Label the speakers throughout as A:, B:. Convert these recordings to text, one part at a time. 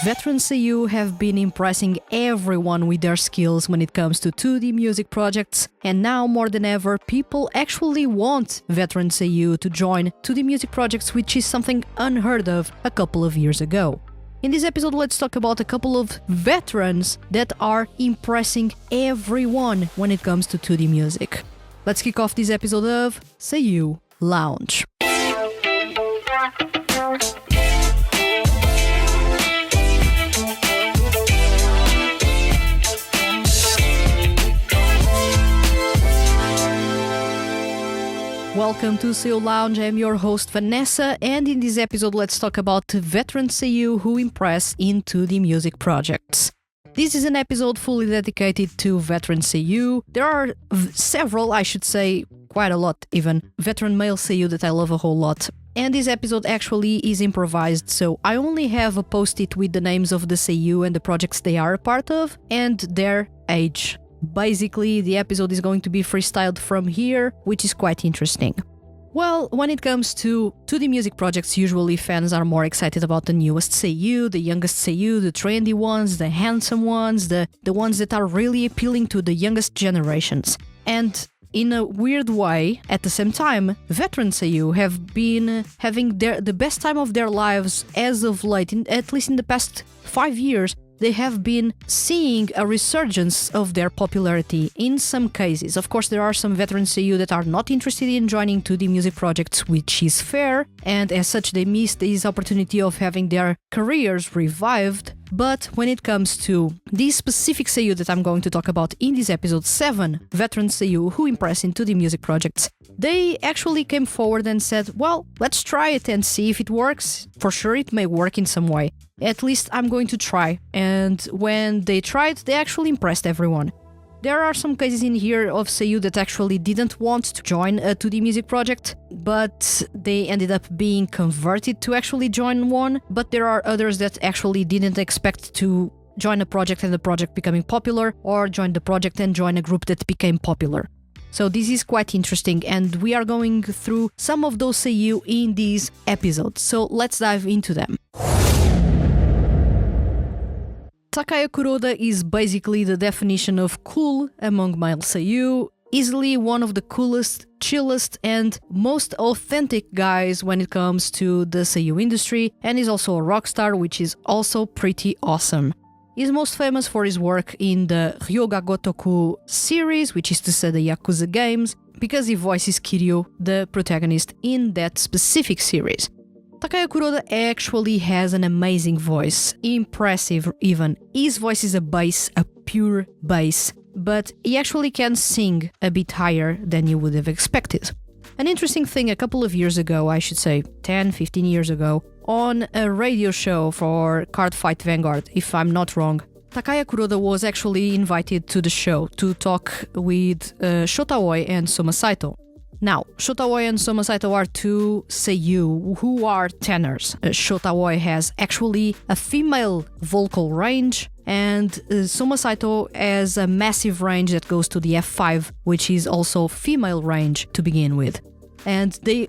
A: Veteran Seiyuu have been impressing everyone with their skills when it comes to 2D music projects, and now more than ever, people actually want veteran Seiyuu to join 2D music projects, which is something unheard of a couple of years ago. In this episode, let's talk about a couple of veterans that are impressing everyone when it comes to 2D music. Let's kick off this episode of Seiyuu Lounge. Welcome to Seiyuu Lounge, I'm your host Vanessa, and in this episode let's talk about veteran Seiyuu who impress in 2D music projects. This is an episode fully dedicated to veteran Seiyuu. There are several, I should say, quite a lot even, veteran male Seiyuu that I love a whole lot. And this episode actually is improvised, so I only have a post-it with the names of the Seiyuu and the projects they are a part of, and their age. Basically, the episode is going to be freestyled from here, which is quite interesting. Well, when it comes to 2D music projects, usually fans are more excited about the newest Seiyuu, the youngest Seiyuu, the trendy ones, the handsome ones, the ones that are really appealing to the youngest generations. And in a weird way, at the same time, veteran Seiyuu have been having the best time of their lives as of late, at least in the past 5 years. They have been seeing a resurgence of their popularity in some cases. Of course, there are some veteran Seiyuu that are not interested in joining 2D music projects, which is fair, and as such they miss this opportunity of having their careers revived. But when it comes to this specific Seiyuu that I'm going to talk about in this episode, 7 veteran Seiyuu who impress in 2D music projects, they actually came forward and said, well, let's try it and see if it works. For sure it may work in some way. At least I'm going to try. And when they tried, they actually impressed everyone. There are some cases in here of Seiyuu that actually didn't want to join a 2D music project, but they ended up being converted to actually join one. But there are others that actually didn't expect to join a project and the project becoming popular, or join the project and join a group that became popular. So this is quite interesting, and we are going through some of those Seiyuu in these episodes. So let's dive into them. Takaya Kuroda is basically the definition of cool among male Seiyuu, easily one of the coolest, chillest and most authentic guys when it comes to the Seiyuu industry, and is also a rock star, which is also pretty awesome. He's most famous for his work in the Ryoga Gotoku series, which is to say the Yakuza games, because he voices Kiryu, the protagonist in that specific series. Takaya Kuroda actually has an amazing voice, impressive even. His voice is a bass, a pure bass, but he actually can sing a bit higher than you would have expected. An interesting thing, a couple of years ago, I should say 10, 15 years ago, on a radio show for Cardfight Vanguard, if I'm not wrong, Takaya Kuroda was actually invited to the show to talk with Shota Oi and Soma Saito. Now, Shota Oi and Soma Saito are two Seiyuu who are tenors. Shota Oi has actually a female vocal range, and Soma Saito has a massive range that goes to the F5, which is also female range to begin with. And they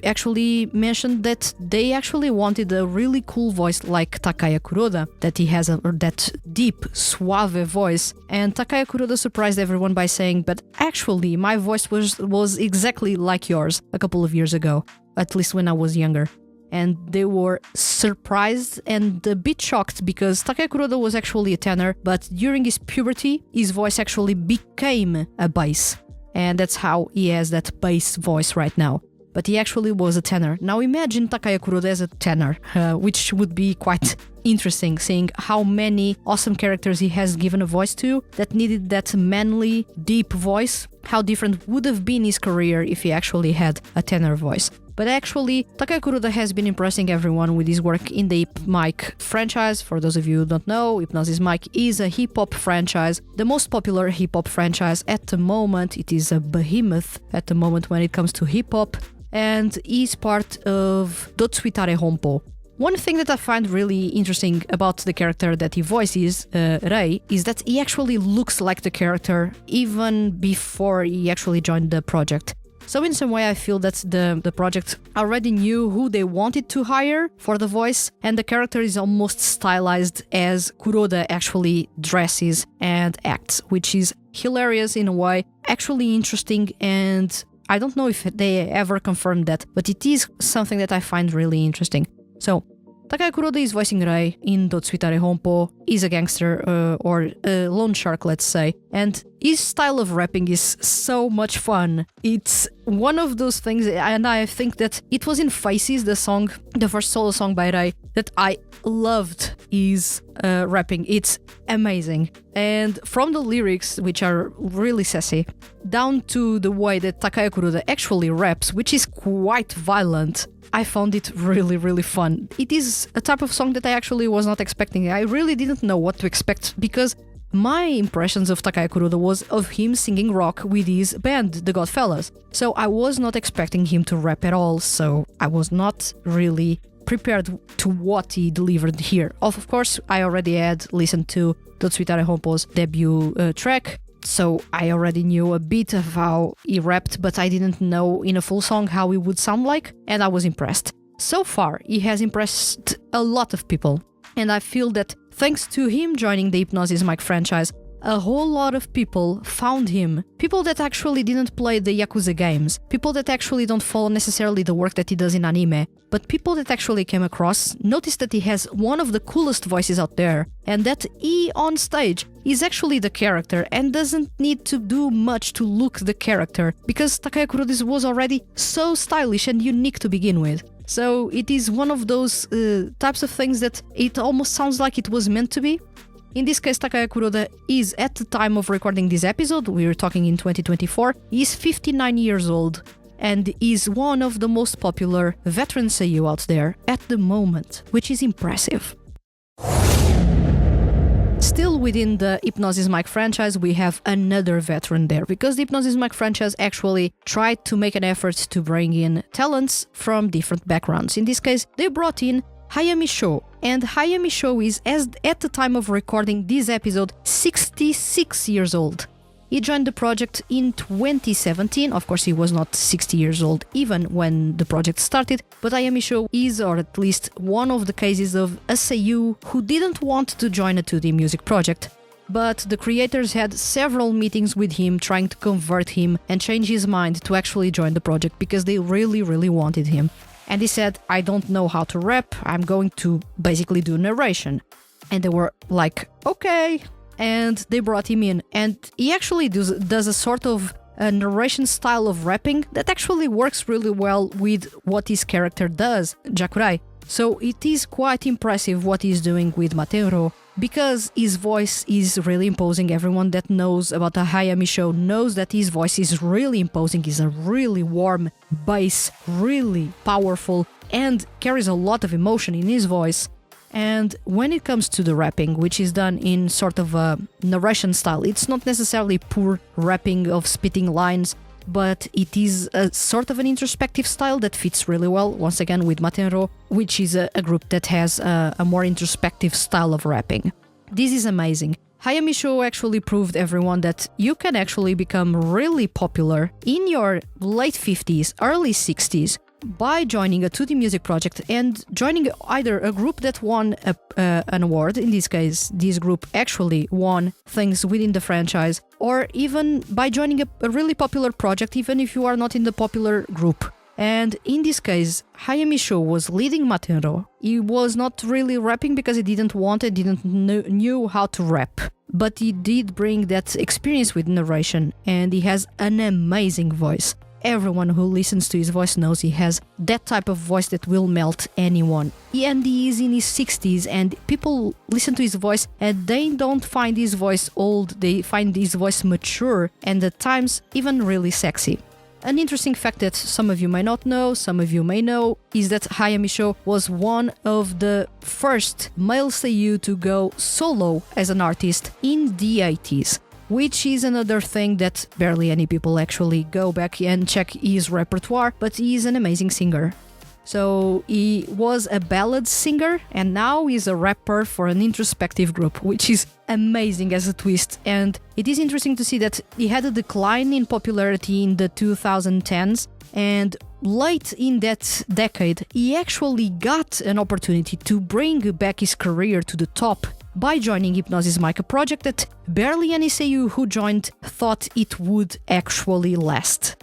A: actually mentioned that they actually wanted a really cool voice like Takaya Kuroda, that he has that deep, suave voice. And Takaya Kuroda surprised everyone by saying, but actually my voice was exactly like yours a couple of years ago, at least when I was younger. And they were surprised and a bit shocked because Takaya Kuroda was actually a tenor, but during his puberty, his voice actually became a bass. And that's how he has that bass voice right now. But he actually was a tenor. Now imagine Takaya Kuroda as a tenor, which would be quite interesting, seeing how many awesome characters he has given a voice to that needed that manly, deep voice. How different would have been his career if he actually had a tenor voice. But actually, Takaya Kuroda has been impressing everyone with his work in the Mic franchise. For those of you who don't know, Hypnosis Mic is a hip-hop franchise, the most popular hip-hop franchise at the moment. It is a behemoth at the moment when it comes to hip-hop, and is part of Dotsuitare Honpo. One thing that I find really interesting about the character that he voices, Rei, is that he actually looks like the character even before he actually joined the project. So in some way I feel that the project already knew who they wanted to hire for the voice, and the character is almost stylized as Kuroda actually dresses and acts, which is hilarious in a way, actually interesting, and I don't know if they ever confirmed that, but it is something that I find really interesting. So Takaya Kuroda is voicing Rei in Dotsuitare Honpo, is a gangster or a loan shark, let's say, and his style of rapping is so much fun. It's one of those things, and I think that it was in Faces, the song, the first solo song by Rei, that I loved his rapping. It's amazing. And from the lyrics, which are really sassy, down to the way that Takaya Kuroda actually raps, which is quite violent, I found it really, really fun. It is a type of song that I actually was not expecting. I really didn't know what to expect because my impressions of Takaya Kuroda was of him singing rock with his band, the Godfellas. So I was not expecting him to rap at all, so I was not really prepared to what he delivered here. Of course, I already had listened to Dotsuitare Honpo's debut track, so I already knew a bit of how he rapped, but I didn't know in a full song how he would sound like, and I was impressed. So far, he has impressed a lot of people, and I feel that thanks to him joining the Hypnosis Mic franchise, a whole lot of people found him. People that actually didn't play the Yakuza games, people that actually don't follow necessarily the work that he does in anime, but people that actually came across noticed that he has one of the coolest voices out there, and that he on stage is actually the character and doesn't need to do much to look the character, because Takaya Kuroda was already so stylish and unique to begin with. So it is one of those types of things that it almost sounds like it was meant to be. In this case, Takaya Kuroda is, at the time of recording this episode, we were talking in 2024, he is 59 years old and is one of the most popular veteran seiyuu out there at the moment, which is impressive. Still within the Hypnosis Mic franchise, we have another veteran there, because the Hypnosis Mic franchise actually tried to make an effort to bring in talents from different backgrounds. In this case, they brought in Hayami Sho, and Hayami Sho is, as at the time of recording this episode, 66 years old. He joined the project in 2017. Of course, he was not 60 years old even when the project started, but Hayami Sho is, or at least one of the cases of a seiyuu who didn't want to join a 2D music project, but the creators had several meetings with him trying to convert him and change his mind to actually join the project because they really, really wanted him. And he said, I don't know how to rap, I'm going to basically do narration. And they were like, okay. And they brought him in. And he actually does a sort of a narration style of rapping that actually works really well with what his character does, Jakurai. So it is quite impressive what he's doing with Matero, because his voice is really imposing. Everyone that knows about the Hayami Sho knows that his voice is really imposing. He's a really warm bass, really powerful, and carries a lot of emotion in his voice. And when it comes to the rapping, which is done in sort of a narration style, it's not necessarily poor rapping of spitting lines, but it is a sort of an introspective style that fits really well, once again, with Matenro, which is a group that has a more introspective style of rapping. This is amazing. Hayami Sho actually proved everyone that you can actually become really popular in your late 50s, early 60s, by joining a 2D music project and joining either a group that won an award. In this case, this group actually won things within the franchise, or even by joining a really popular project, even if you are not in the popular group. And in this case, Hayami Sho was leading Matenro. He was not really rapping because he didn't knew how to rap, but he did bring that experience with narration, and he has an amazing voice. Everyone who listens to his voice knows he has that type of voice that will melt anyone. And he is in his 60s, and people listen to his voice and they don't find his voice old, they find his voice mature and at times even really sexy. An interesting fact that some of you may not know, some of you may know, is that Hayami Sho was one of the first male seiyuu to go solo as an artist in the 80s. Which is another thing that barely any people actually go back and check his repertoire, but he is an amazing singer. So he was a ballad singer and now he's a rapper for an introspective group, which is amazing as a twist. And it is interesting to see that he had a decline in popularity in the 2010s, and late in that decade he actually got an opportunity to bring back his career to the top by joining Hypnosis Mic, a project that barely any Seiyuu who joined thought it would actually last.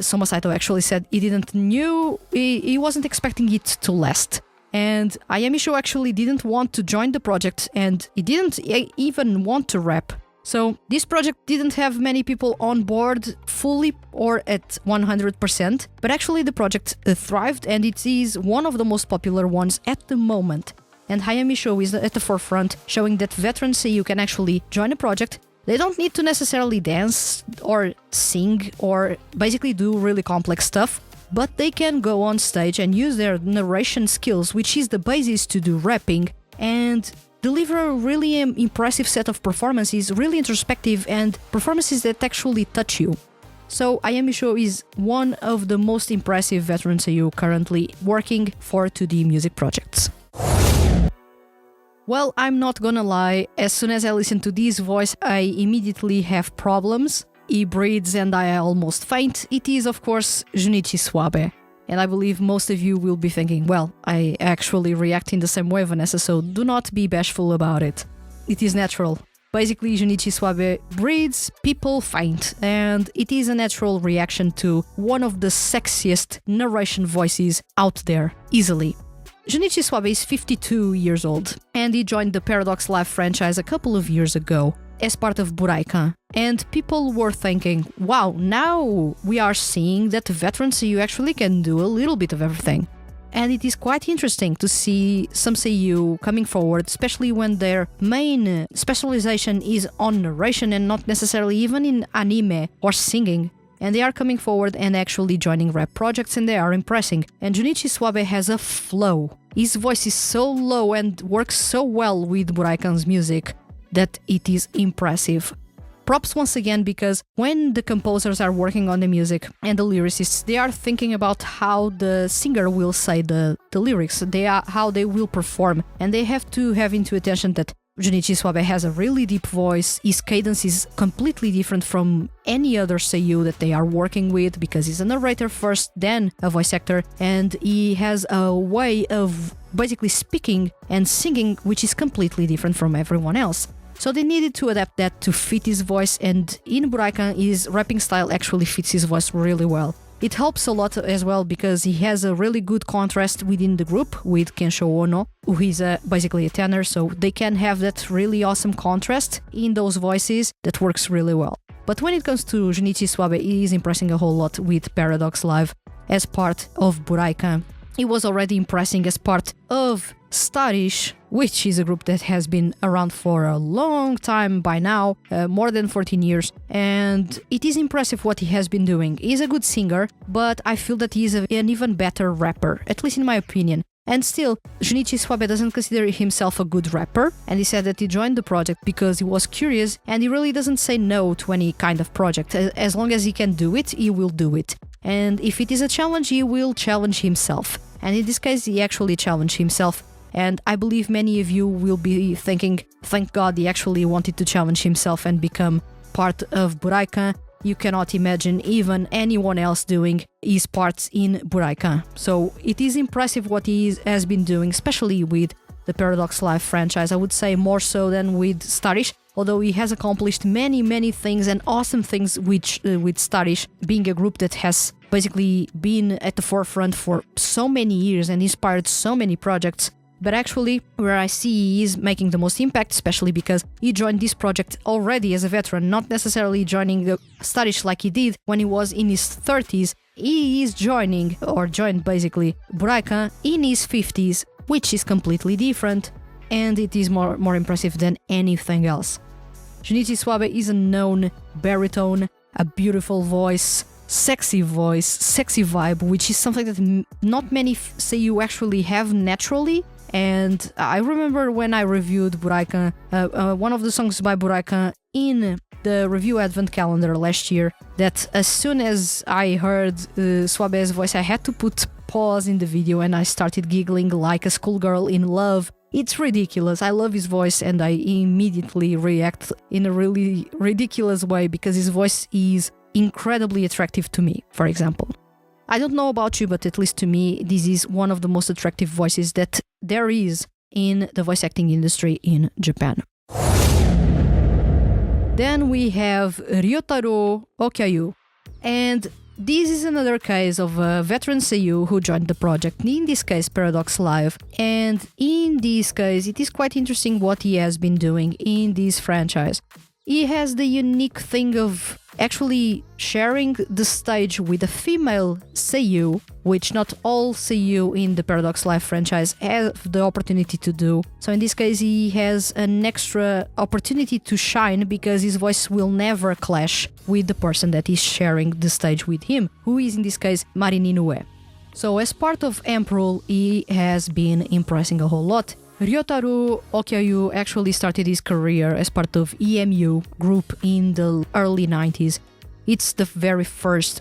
A: Soma Saito actually said he wasn't expecting it to last. And Ayami Sho actually didn't want to join the project, and he didn't even want to rap. So this project didn't have many people on board fully or at 100%, but actually the project thrived, and it is one of the most popular ones at the moment. And Hayami Sho is at the forefront, showing that veteran Seiyuu can actually join a project. They don't need to necessarily dance or sing or basically do really complex stuff, but they can go on stage and use their narration skills, which is the basis to do rapping, and deliver a really impressive set of performances, really introspective, and performances that actually touch you. So Ayami Sho is one of the most impressive veteran Seiyuu currently working for 2D music projects. Well, I'm not gonna lie, as soon as I listen to this voice, I immediately have problems. He breathes and I almost faint. It is, of course, Junichi Suabe. And I believe most of you will be thinking, well, I actually react in the same way, Vanessa, so do not be bashful about it. It is natural. Basically, Junichi Suabe breathes, people faint, and it is a natural reaction to one of the sexiest narration voices out there, easily. Junichi Suabe is 52 years old, and he joined the Paradox Live franchise a couple of years ago as part of Buraikan. And people were thinking, wow, now we are seeing that veteran Seiyuu actually can do a little bit of everything. And it is quite interesting to see some Seiyuu coming forward, especially when their main specialization is on narration and not necessarily even in anime or singing. And they are coming forward and actually joining rap projects, and they are impressing. And Junichi Suabe has a flow. His voice is so low and works so well with Buraikan's music that it is impressive. Props once again, because when the composers are working on the music and the lyricists, they are thinking about how the singer will say the lyrics, how they will perform, and they have to have into attention that Junichi Suabe has a really deep voice. His cadence is completely different from any other Seiyuu that they are working with, because he's a narrator first, then a voice actor, and he has a way of basically speaking and singing which is completely different from everyone else. So they needed to adapt that to fit his voice, and in Buraikan, his rapping style actually fits his voice really well. It helps a lot as well because he has a really good contrast within the group with Kensho Ono, who is basically a tenor, so they can have that really awesome contrast in those voices that works really well. But when it comes to Junichi Suabe, he is impressing a whole lot with Paradox Live as part of Buraikan. He was already impressing as part of Starish, which is a group that has been around for a long time by now, more than 14 years, and it is impressive what he has been doing. He's a good singer, but I feel that he is an even better rapper, at least in my opinion. And still, Junichi Suabe doesn't consider himself a good rapper, and he said that he joined the project because he was curious, and he really doesn't say no to any kind of project. As long as he can do it, he will do it. And if it is a challenge, he will challenge himself. And in this case, he actually challenged himself. And I believe many of you will be thinking, thank God he actually wanted to challenge himself and become part of Buraikan. You cannot imagine even anyone else doing his parts in Buraikan. So it is impressive what he has been doing, especially with the Paradox Live franchise. I would say more so than with Starish, although he has accomplished many things and awesome things with Starish, being a group that has basically been at the forefront for so many years and inspired so many projects. But actually, where I see he is making the most impact, especially because he joined this project already as a veteran, not necessarily joining the Starish like he did when he was in his 30s. He is joined basically Buraikan in his 50s, which is completely different, and it is more impressive than anything else. Junichi Suabe is a known baritone, a beautiful voice, sexy vibe, which is something that not many Seiyuu actually have naturally. And I remember when I reviewed Buraikan, one of the songs by Buraikan in the review advent calendar last year, that as soon as I heard Suabe's voice, I had to put pause in the video and I started giggling like a schoolgirl in love. It's ridiculous. I love his voice and I immediately react in a really ridiculous way because his voice is incredibly attractive to me, for example. I don't know about you, but at least to me, this is one of the most attractive voices that there is in the voice acting industry in Japan. Then we have Ryotaro Okyayu, and this is another case of a veteran seiyuu who joined the project, in this case Paradox Live, and in this case it is quite interesting what he has been doing in this franchise. He has the unique thing of actually sharing the stage with a female seiyuu, which not all seiyuu in the Paradox Live franchise have the opportunity to do. So in this case he has an extra opportunity to shine because his voice will never clash with the person that is sharing the stage with him, who is in this case Marin Inoue. So as part of Emperor, he has been impressing a whole lot. Ryotaro Okyayu actually started his career as part of EMU group in the early 90s. It's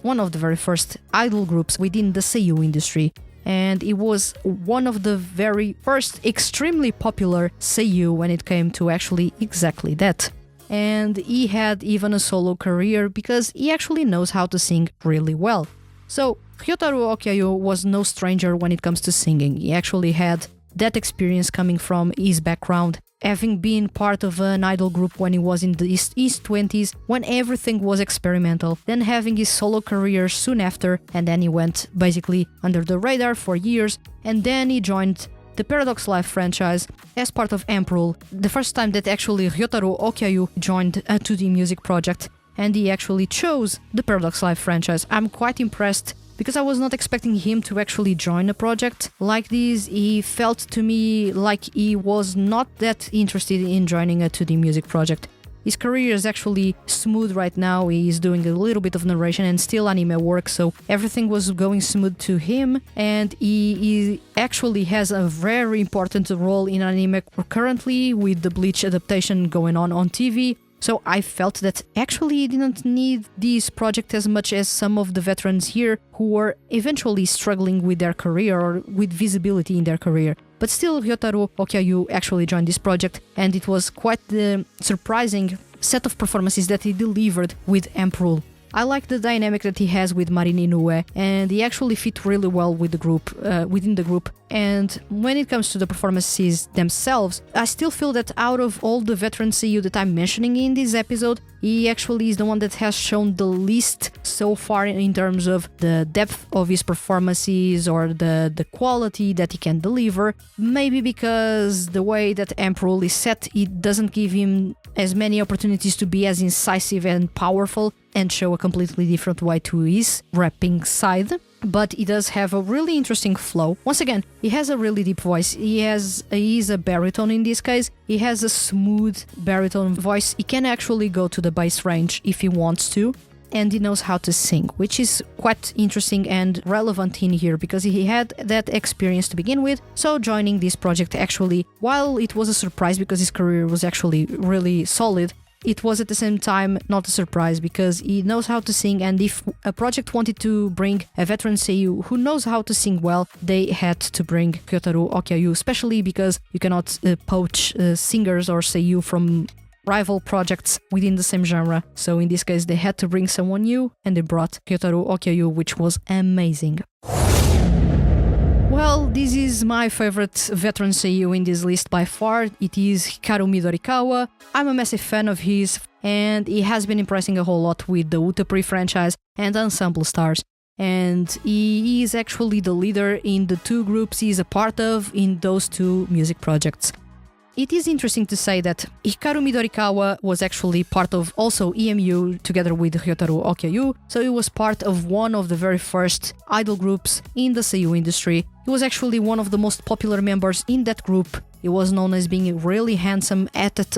A: one of the very first idol groups within the seiyuu industry, and it was one of the very first extremely popular seiyuu when it came to actually exactly that. And he had even a solo career because he actually knows how to sing really well. So Ryotaro Okyayu was no stranger when it comes to singing. He actually had that experience coming from his background, having been part of an idol group when he was in the his 20s, when everything was experimental, then having his solo career soon after, and then he went basically under the radar for years, and then he joined the Paradox Live franchise as part of Emperor, the first time that actually Ryotaro Okyayu joined a 2D music project, and he actually chose the Paradox Live franchise. I'm quite impressed because I was not expecting him to actually join a project like this. He felt to me like he was not that interested in joining a 2D music project. His career is actually smooth right now. He is doing a little bit of narration and still anime work, so everything was going smooth to him, and he actually has a very important role in anime currently with the Bleach adaptation going on TV. So I felt that actually he didn't need this project as much as some of the veterans here who were eventually struggling with their career or with visibility in their career. But still, Ryotaro Okyayu actually joined this project, and it was quite the surprising set of performances that he delivered with Emperor. I like the dynamic that he has with Marin Inoue, and he actually fit really well with the group, within the group. And when it comes to the performances themselves, I still feel that out of all the veteran seiyuu that I'm mentioning in this episode, he actually is the one that has shown the least so far in terms of the depth of his performances or the quality that he can deliver. Maybe because the way that Emperor is set, it doesn't give him as many opportunities to be as incisive and powerful and show a completely different way to his rapping side. But he does have a really interesting flow. Once again, he has a really deep voice. He is a baritone in this case. He has a smooth baritone voice. He can actually go to the bass range if he wants to. And he knows how to sing, which is quite interesting and relevant in here because he had that experience to begin with. So joining this project actually, while it was a surprise because his career was actually really solid, it was at the same time not a surprise because he knows how to sing, and if a project wanted to bring a veteran seiyuu who knows how to sing well, they had to bring Ryotaro Okyayu, especially because you cannot poach singers or seiyuu from rival projects within the same genre. So in this case they had to bring someone new, and they brought Ryotaro Okyayu, which was amazing. Well, this is my favorite veteran seiyuu in this list by far. It is Hikaru Midorikawa. I'm a massive fan of his, and he has been impressing a whole lot with the Utapri franchise and Ensemble Stars. And he is actually the leader in the two groups he is a part of in those two music projects. It is interesting to say that Hikaru Midorikawa was actually part of also EMU together with Ryotaro Okyayu, so he was part of one of the very first idol groups in the seiyuu industry. He was actually one of the most popular members in that group. He was known as being really handsome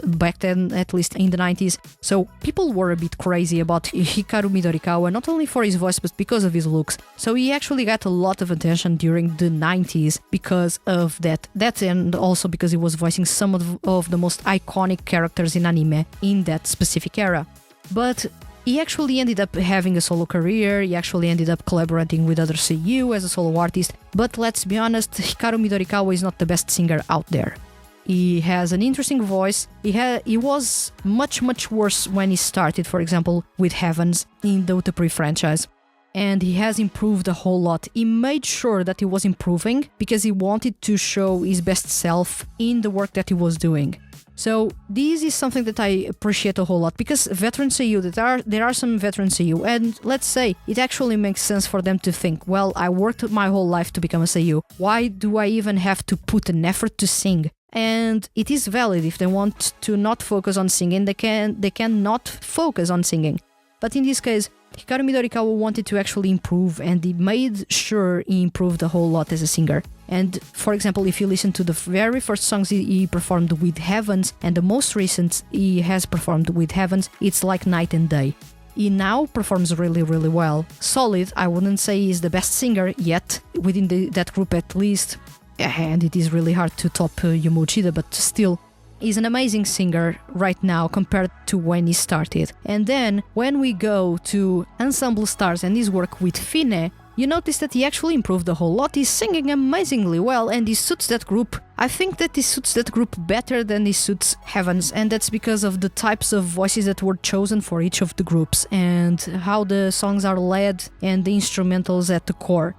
A: back then, at least in the 90s. So people were a bit crazy about Hikaru Midorikawa, not only for his voice, but because of his looks. So he actually got a lot of attention during the 90s because of that. And also because he was voicing some of the most iconic characters in anime in that specific era. But he actually ended up having a solo career, he actually ended up collaborating with other Seiyuu as a solo artist, but let's be honest, Hikaru Midorikawa is not the best singer out there. He has an interesting voice. He was much worse when he started, for example, with Heavens in the Utapri franchise. And he has improved a whole lot. He made sure that he was improving because he wanted to show his best self in the work that he was doing. So this is something that I appreciate a whole lot, because veteran Seiyuu, there are some veteran Seiyuu, and let's say it actually makes sense for them to think, well, I worked my whole life to become a Seiyuu. Why do I even have to put an effort to sing? And it is valid. If they want to not focus on singing, they can not focus on singing. But in this case, Hikaru Midorikawa wanted to actually improve, and he made sure he improved a whole lot as a singer. And for example, if you listen to the very first songs he performed with Heavens, and the most recent he has performed with Heavens, it's like night and day. He now performs really well. Solid, I wouldn't say he's the best singer yet, within that group at least, and it is really hard to top Yuma Uchida, but still, he's an amazing singer right now compared to when he started. And then, when we go to Ensemble Stars and his work with Fine, you notice that he actually improved a whole lot. He's singing amazingly well, and he suits that group. I think that he suits that group better than he suits Heavens, and that's because of the types of voices that were chosen for each of the groups, and how the songs are led, and the instrumentals at the core.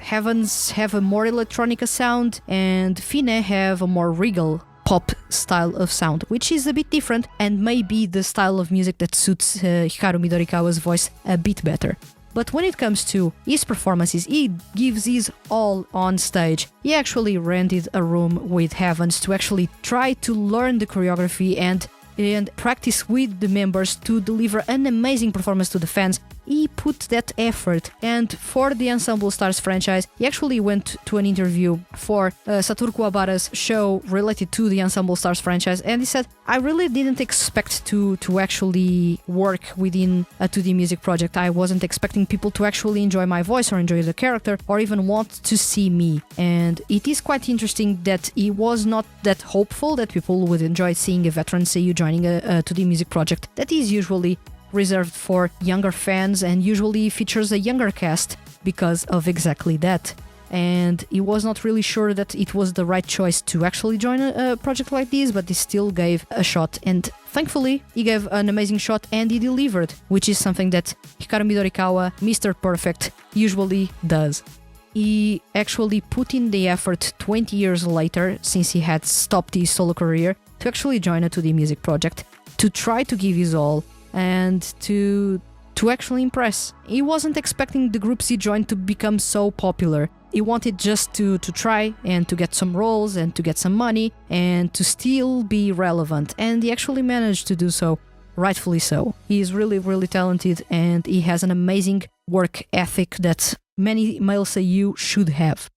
A: Heavens have a more electronica sound, and Fine have a more regal pop style of sound, which is a bit different and may be the style of music that suits Hikaru Midorikawa's voice a bit better. But when it comes to his performances, he gives his all on stage. He actually rented a room with Heavens to actually try to learn the choreography and practice with the members to deliver an amazing performance to the fans. He put that effort, and for the Ensemble Stars franchise, he actually went to an interview for Satoru Kuwabara's show related to the Ensemble Stars franchise, and he said, I really didn't expect to actually work within a 2D music project. I wasn't expecting people to actually enjoy my voice or enjoy the character or even want to see me. And it is quite interesting that he was not that hopeful that people would enjoy seeing a veteran Seiyuu joining a 2D music project that is usually reserved for younger fans and usually features a younger cast because of exactly that. And he was not really sure that it was the right choice to actually join a project like this, but he still gave a shot, and thankfully he gave an amazing shot and he delivered, which is something that Hikaru Midorikawa, Mr. Perfect, usually does. He actually put in the effort 20 years later, since he had stopped his solo career, to actually join a 2D music project, to try to give his all, and to actually impress. He wasn't expecting the groups he joined to become so popular. He wanted just to try and to get some roles and to get some money and to still be relevant, and he actually managed to do so, rightfully so. He is really talented, and he has an amazing work ethic that many male Seiyuu should have.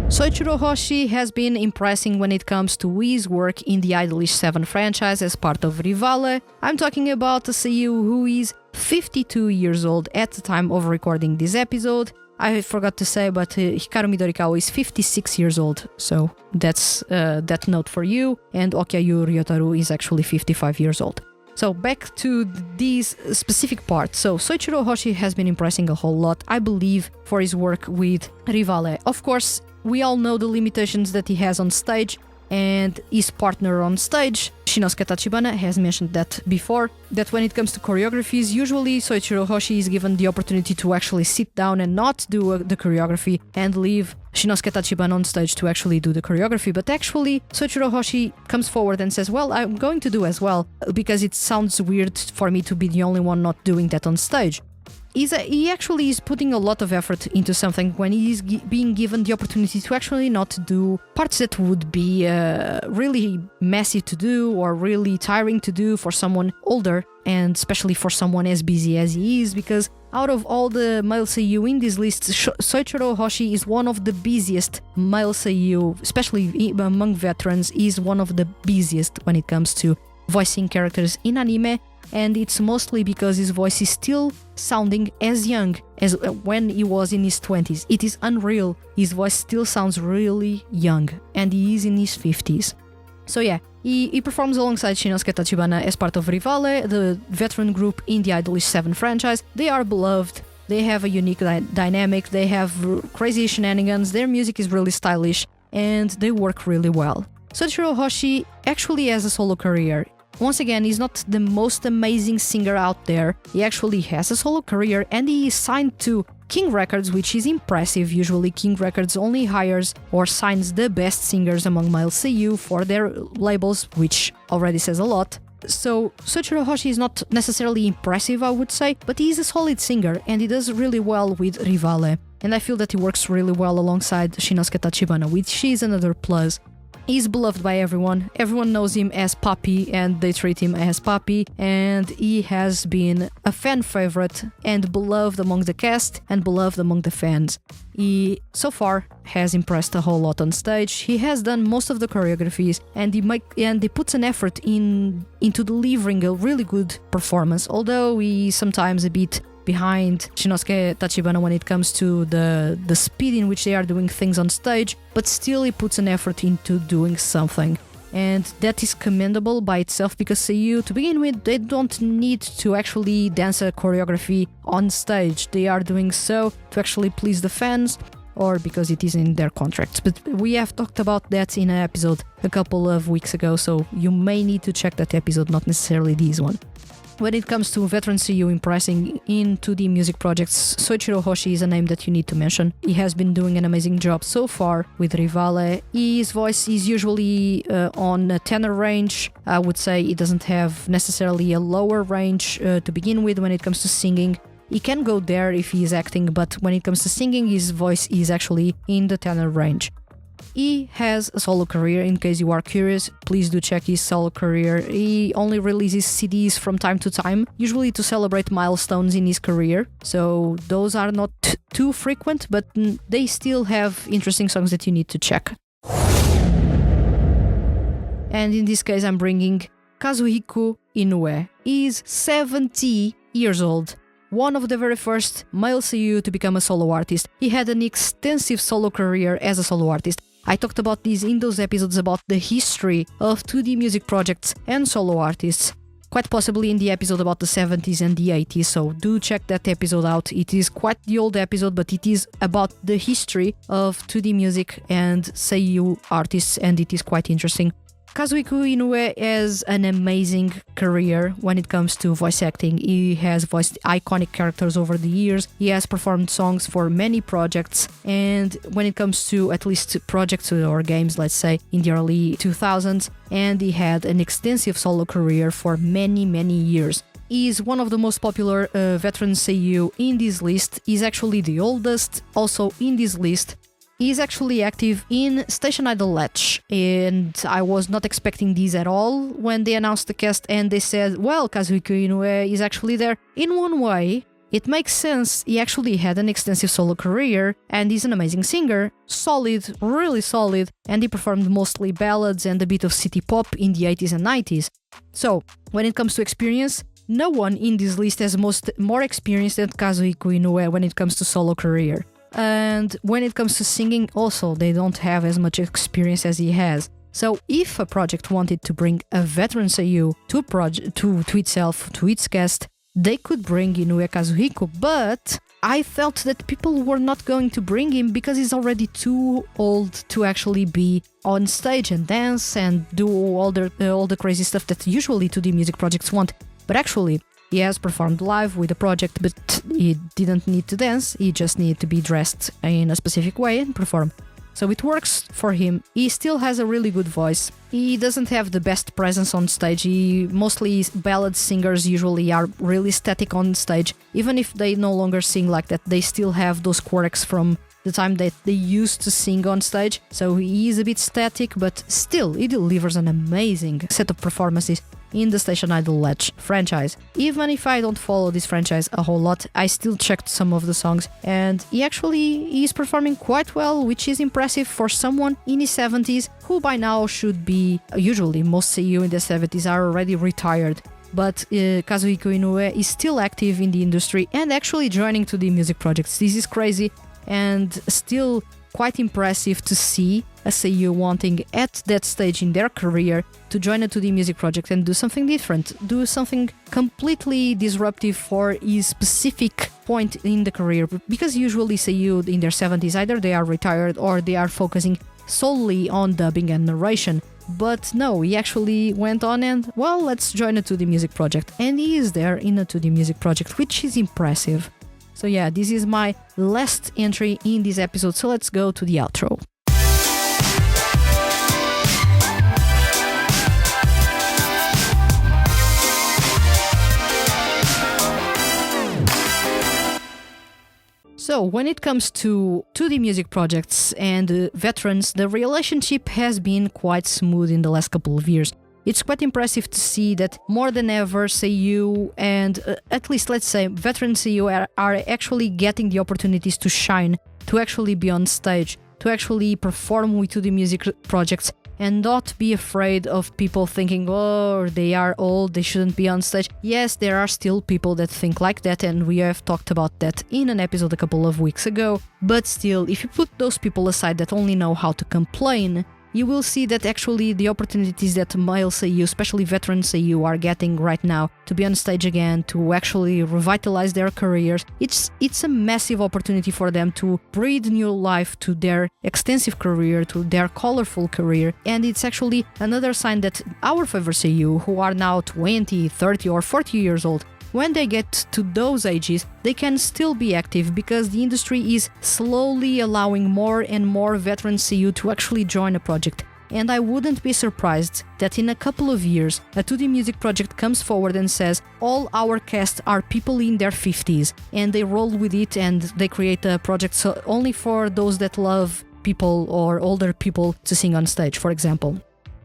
A: Soichiro Hoshi has been impressing when it comes to his work in the Idolish 7 franchise as part of Rivale. I'm talking about a Seiyuu who is 52 years old at the time of recording this episode. I forgot to say, but Hikaru Midorikawa is 56 years old, so that's that note for you, and Okyayu Ryotaru is actually 55 years old. So back to these specific parts. So Soichiro Hoshi has been impressing a whole lot, I believe, for his work with Rivale. Of course, we all know the limitations that he has on stage, and his partner on stage, Shinosuke Tachibana, has mentioned that before, that when it comes to choreographies, usually Soichiro Hoshi is given the opportunity to actually sit down and not do the choreography and leave Shinosuke Tachibana on stage to actually do the choreography. But actually, Soichiro Hoshi comes forward and says, well, I'm going to do as well, because it sounds weird for me to be the only one not doing that on stage. He actually is putting a lot of effort into something when he is being given the opportunity to actually not do parts that would be really messy to do or really tiring to do for someone older, and especially for someone as busy as he is, because out of all the male Seiyuu in this list, Soichiro Hoshi is one of the busiest male Seiyuu, especially among veterans. He's one of the busiest when it comes to voicing characters in anime, and it's mostly because his voice is still sounding as young as when he was in his 20s. It is unreal. His voice still sounds really young, and he is in his 50s. So yeah, he performs alongside Shinosuke Tachibana as part of Rivale, the veteran group in the Idolish 7 franchise. They are beloved, they have a unique dynamic, they have crazy shenanigans, their music is really stylish, and they work really well. Soichiro Hoshi actually has a solo career. Once again, he's not the most amazing singer out there. He actually has a solo career and he is signed to King Records, which is impressive. Usually King Records only hires or signs the best singers among male Seiyuu for their labels, which already says a lot. So Soichiro Hoshi is not necessarily impressive, I would say, but he is a solid singer and he does really well with Rivale. And I feel that he works really well alongside Shinosuke Tachibana, which is another plus. He's beloved by everyone. Everyone knows him as Papi and they treat him as Papi, and he has been a fan favorite and beloved among the cast and beloved among the fans. He so far has impressed a whole lot on stage. He has done most of the choreographies and he puts an effort into delivering a really good performance, although he's sometimes a bit behind Shinosuke Tachibana when it comes to the speed in which they are doing things on stage, but still he puts an effort into doing something. And that is commendable by itself because Seiyuu, to begin with, they don't need to actually dance a choreography on stage. They are doing so to actually please the fans or because it is in their contracts. But we have talked about that in an episode a couple of weeks ago, so you may need to check that episode, not necessarily this one. When it comes to veteran Seiyuu impressing in 2D music projects, Soichiro Hoshi is a name that you need to mention. He has been doing an amazing job so far with Rivale. His voice is usually on a tenor range. I would say it doesn't have necessarily a lower range to begin with when it comes to singing. He can go there if he is acting, but when it comes to singing, his voice is actually in the tenor range. He has a solo career, in case you are curious, please do check his solo career. He only releases CDs from time to time, usually to celebrate milestones in his career, so those are not too frequent, but they still have interesting songs that you need to check. And in this case I'm bringing Kazuhiko Inoue. He's 70 years old. One of the very first male Seiyuu to become a solo artist. He had an extensive solo career as a solo artist. I talked about this in those episodes about the history of 2D music projects and solo artists, quite possibly in the episode about the 70s and the 80s, so do check that episode out. It is quite the old episode, but it is about the history of 2D music and Seiyuu artists, and it is quite interesting. Kazuhiko Inoue has an amazing career when it comes to voice acting. He has voiced iconic characters over the years. He has performed songs for many projects, and when it comes to at least projects or games, let's say, in the early 2000s, and he had an extensive solo career for many, many years. He is one of the most popular veteran Seiyuu in this list. He's actually the oldest also in this list. He is actually active in Station Idol Latch, and I was not expecting this at all when they announced the cast and they said, well, Kazuhiko Inoue is actually there. In one way, it makes sense. He actually had an extensive solo career and he's an amazing singer, solid, really solid, and he performed mostly ballads and a bit of city pop in the 80s and 90s. So, when it comes to experience, no one in this list has more experience than Kazuhiko Inoue when it comes to solo career. And when it comes to singing, also, they don't have as much experience as he has. So if a project wanted to bring a veteran Seiyuu to itself, to its cast, they could bring Inoue Kazuhiko, but I felt that people were not going to bring him because he's already too old to actually be on stage and dance and do all the crazy stuff that usually 2D music projects want. But actually, he has performed live with the project, but he didn't need to dance, he just needed to be dressed in a specific way and perform. So it works for him. He still has a really good voice. He doesn't have the best presence on stage. Mostly ballad singers usually are really static on stage. Even if they no longer sing like that, they still have those quirks from the time that they used to sing on stage. So he is a bit static, but still he delivers an amazing set of performances in the Station Idol Latch franchise. Even if I don't follow this franchise a whole lot, I still checked some of the songs, and he is performing quite well, which is impressive for someone in his 70s, who by now should be, usually most Seiyuu in the 70s are already retired. But Kazuhiko Inoue is still active in the industry and actually joining 2D music projects. This is crazy and still quite impressive to see a Seiyuu wanting at that stage in their career to join a 2D music project and do something different, do something completely disruptive for his specific point in the career. Because usually Seiyuu in their 70s, either they are retired or they are focusing solely on dubbing and narration. But no, he actually went on and, well, let's join a 2D music project. And he is there in a 2D music project, which is impressive. So yeah, this is my last entry in this episode, so let's go to the outro. So, when it comes to 2D music projects and veterans, the relationship has been quite smooth in the last couple of years. It's quite impressive to see that more than ever Seiyuu and at least let's say veteran Seiyuu are actually getting the opportunities to shine, to actually be on stage, to actually perform with 2D music projects and not be afraid of people thinking, oh, they are old, they shouldn't be on stage. Yes, there are still people that think like that, and we have talked about that in an episode a couple of weeks ago. But still, if you put those people aside that only know how to complain, you will see that actually the opportunities that male Seiyuu, especially veteran Seiyuu, are getting right now to be on stage again, to actually revitalize their careers, it's a massive opportunity for them to breathe new life to their extensive career, to their colorful career. And it's actually another sign that our favorite Seiyuu, who are now 20, 30 or 40 years old, when they get to those ages, they can still be active because the industry is slowly allowing more and more veteran Seiyuu to actually join a project. And I wouldn't be surprised that in a couple of years, a 2D music project comes forward and says, all our cast are people in their 50s, and they roll with it and they create a project so only for those that love people or older people to sing on stage, for example.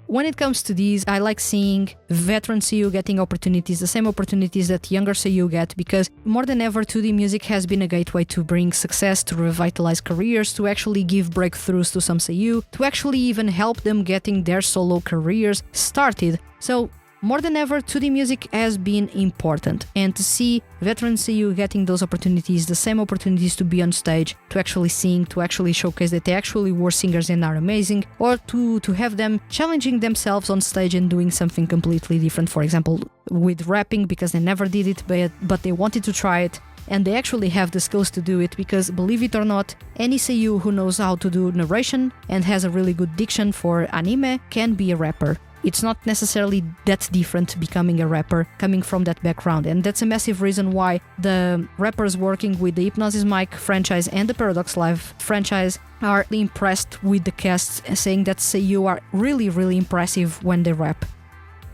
A: When it comes to these, I like seeing veteran Seiyuu getting opportunities, the same opportunities that younger Seiyuu get, because more than ever 2D music has been a gateway to bring success, to revitalize careers, to actually give breakthroughs to some Seiyuu, to actually even help them getting their solo careers started. So more than ever, 2D music has been important, and to see veteran Seiyuu getting those opportunities, the same opportunities to be on stage, to actually sing, to actually showcase that they actually were singers and are amazing, or to have them challenging themselves on stage and doing something completely different, for example, with rapping, because they never did it, but they wanted to try it, and they actually have the skills to do it, because believe it or not, any Seiyuu who knows how to do narration and has a really good diction for anime can be a rapper. It's not necessarily that different becoming a rapper coming from that background, and that's a massive reason why the rappers working with the Hypnosis Mic franchise and the Paradox Live franchise are impressed with the cast, saying that Seiyuu are really, really impressive when they rap.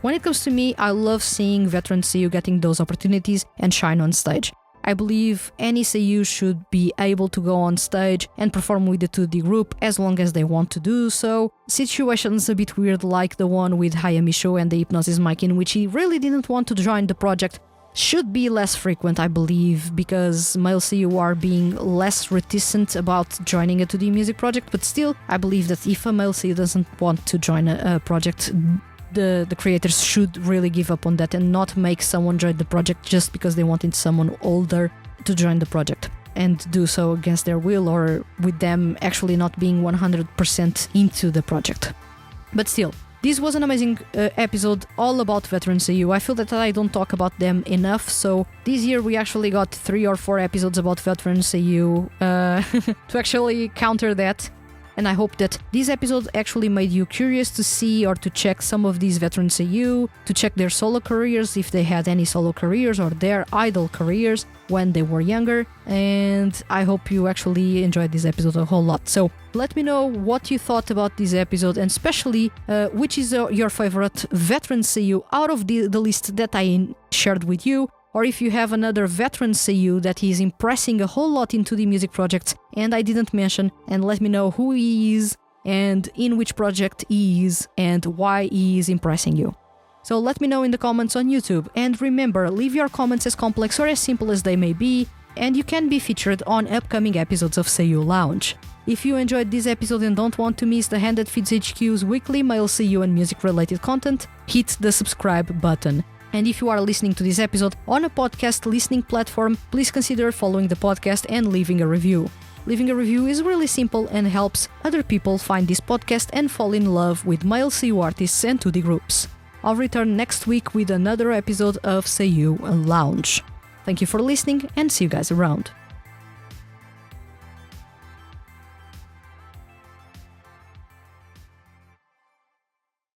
A: When it comes to me, I love seeing veteran Seiyuu getting those opportunities and shine on stage. I believe any Seiyuu should be able to go on stage and perform with the 2D group as long as they want to do so. Situations a bit weird like the one with Hayamisho and the Hypnosis Mic, in which he really didn't want to join the project, should be less frequent, I believe, because male Seiyuu are being less reticent about joining a 2D music project, but still, I believe that if a male Seiyuu doesn't want to join a project, the creators should really give up on that and not make someone join the project just because they wanted someone older to join the project and do so against their will, or with them actually not being 100% into the project. But still, this was an amazing episode all about veteran Seiyuu. I feel that I don't talk about them enough, so this year we actually got 3 or 4 episodes about veteran Seiyuu to actually counter that. And I hope that this episode actually made you curious to see or to check some of these veteran Seiyuu, to check their solo careers, if they had any solo careers or their idol careers when they were younger. And I hope you actually enjoyed this episode a whole lot. So let me know what you thought about this episode, and especially which is your favorite veteran Seiyuu out of the list that I shared with you. Or if you have another veteran Seiyuu that is impressing a whole lot into the music projects and I didn't mention, and let me know who he is and in which project he is and why he is impressing you. So let me know in the comments on YouTube, and remember, leave your comments as complex or as simple as they may be, and you can be featured on upcoming episodes of Seiyuu Lounge. If you enjoyed this episode and don't want to miss the hand that feeds HQ's weekly male Seiyuu and music related content, hit the subscribe button. And if you are listening to this episode on a podcast listening platform, please consider following the podcast and leaving a review. Leaving a review is really simple and helps other people find this podcast and fall in love with male Seiyuu artists and 2D groups. I'll return next week with another episode of Seiyuu Lounge. Thank you for listening and see you guys around.